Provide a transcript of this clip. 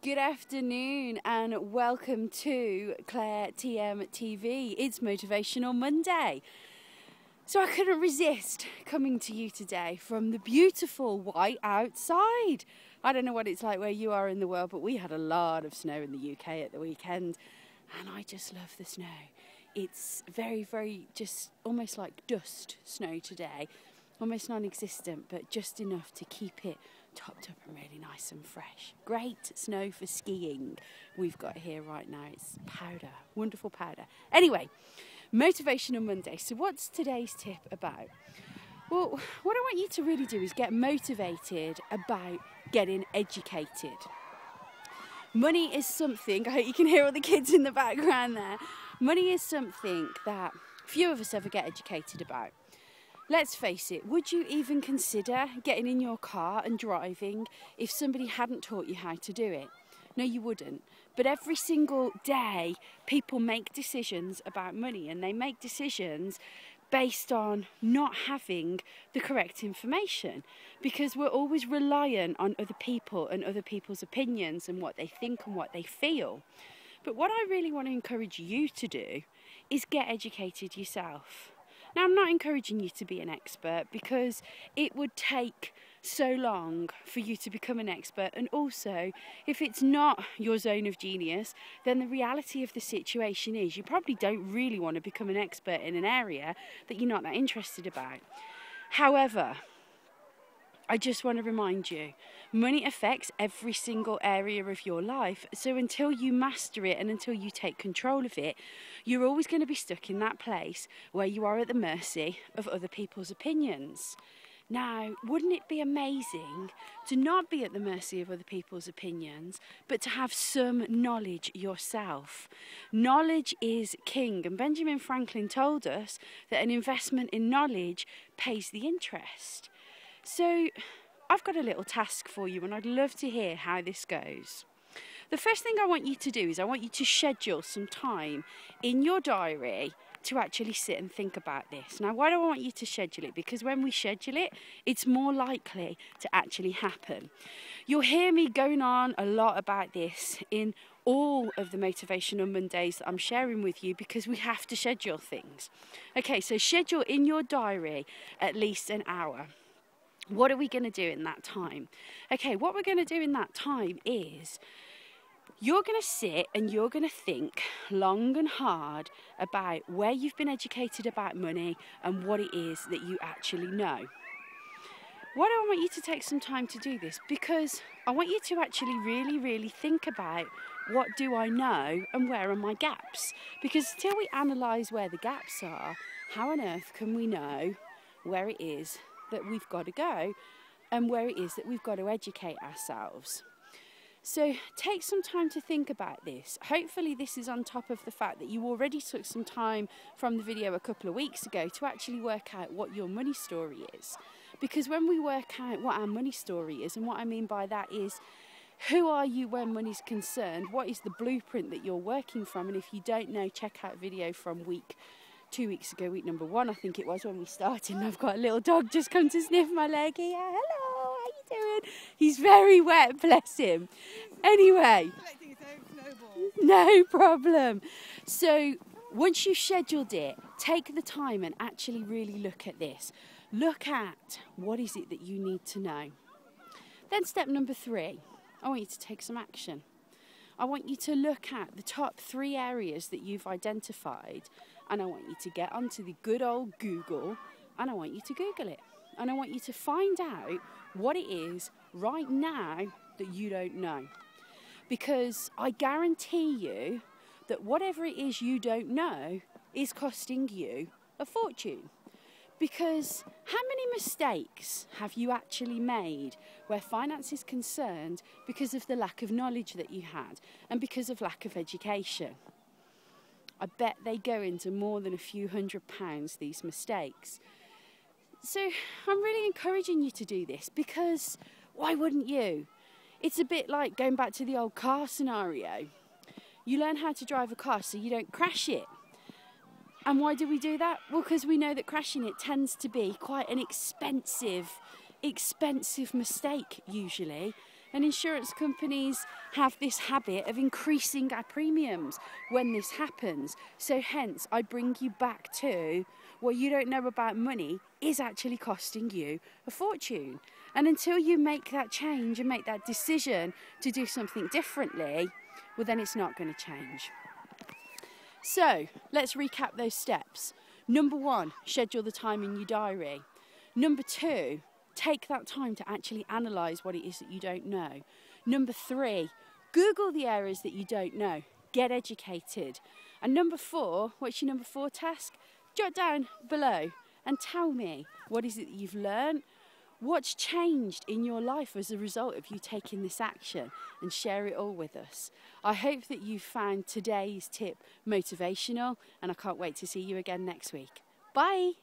Good afternoon and welcome to ClareTM TV. It's Motivational Monday. So I couldn't resist coming to you today from the beautiful white outside. I don't know what it's like where you are in the world, but we had a lot of snow in the UK at the weekend and I just love the snow. It's very, very just almost like dust snow today. Almost non-existent, but just enough to keep it topped up and really nice and fresh. Great snow for skiing we've got here right now. It's powder, wonderful powder. Anyway, Motivational Monday. So what's today's tip about? Well, what I want you to really do is get motivated about getting educated. Money is something, I hope you can hear all the kids in the background there. Money is something that few of us ever get educated about. Let's face it, would you even consider getting in your car and driving if somebody hadn't taught you how to do it? No, you wouldn't. But every single day, people make decisions about money, and they make decisions based on not having the correct information, because we're always reliant on other people and other people's opinions and what they think and what they feel. But what I really want to encourage you to do is get educated yourself. Now, I'm not encouraging you to be an expert because it would take so long for you to become an expert, and also if it's not your zone of genius, then the reality of the situation is you probably don't really want to become an expert in an area that you're not that interested about. However, I just want to remind you, money affects every single area of your life, so until you master it and until you take control of it, you're always going to be stuck in that place where you are at the mercy of other people's opinions. Now, wouldn't it be amazing to not be at the mercy of other people's opinions, but to have some knowledge yourself? Knowledge is king, and Benjamin Franklin told us that an investment in knowledge pays the interest. So I've got a little task for you, and I'd love to hear how this goes. The first thing I want you to do is I want you to schedule some time in your diary to actually sit and think about this. Now, why do I want you to schedule it? Because when we schedule it, it's more likely to actually happen. You'll hear me going on a lot about this in all of the Motivational Mondays that I'm sharing with you, because we have to schedule things. Okay, so schedule in your diary at least an hour. What are we going to do in that time? Okay, what we're going to do in that time is you're going to sit and you're going to think long and hard about where you've been educated about money and what it is that you actually know. Why do I want you to take some time to do this? Because I want you to actually really think about, what do I know and where are my gaps? Because until we analyse where the gaps are, how on earth can we know where it is that we've got to go and where it is that we've got to educate ourselves? So take some time to think about this. Hopefully this is on top of the fact that you already took some time from the video a couple of weeks ago to actually work out what your money story is. Because when we work out what our money story is, and what I mean by that is, who are you when money's concerned? What is the blueprint that you're working from? And if you don't know, check out video from 2 weeks ago, week number 1, I think it was, when we started, and I've got a little dog just come to sniff my leg here. Hello, how you doing? He's very wet, bless him. Anyway, no problem. So once you've scheduled it, take the time and actually really look at this. Look at what is it that you need to know. Then step number 3, I want you to take some action. I want you to look at the top 3 areas that you've identified, and I want you to get onto the good old Google, and I want you to Google it. And I want you to find out what it is right now that you don't know. Because I guarantee you that whatever it is you don't know is costing you a fortune. Because how many mistakes have you actually made where finance is concerned because of the lack of knowledge that you had and because of lack of education? I bet they go into more than a few £100s, these mistakes. So I'm really encouraging you to do this, because why wouldn't you? It's a bit like going back to the old car scenario. You learn how to drive a car so you don't crash it. And why do we do that? Well, because we know that crashing it tends to be quite an expensive mistake usually. And insurance companies have this habit of increasing our premiums when this happens. So hence, I bring you back to what you don't know about money is actually costing you a fortune. And until you make that change and make that decision to do something differently, well, then it's not going to change. So let's recap those steps. Number 1, schedule the time in your diary. Number 2, take that time to actually analyse what it is that you don't know. Number 3, Google the areas that you don't know. Get educated. And number 4, what's your number 4 task? Jot down below and tell me, what is it that you've learned? What's changed in your life as a result of you taking this action, and share it all with us. I hope that you found today's tip motivational, and I can't wait to see you again next week. Bye.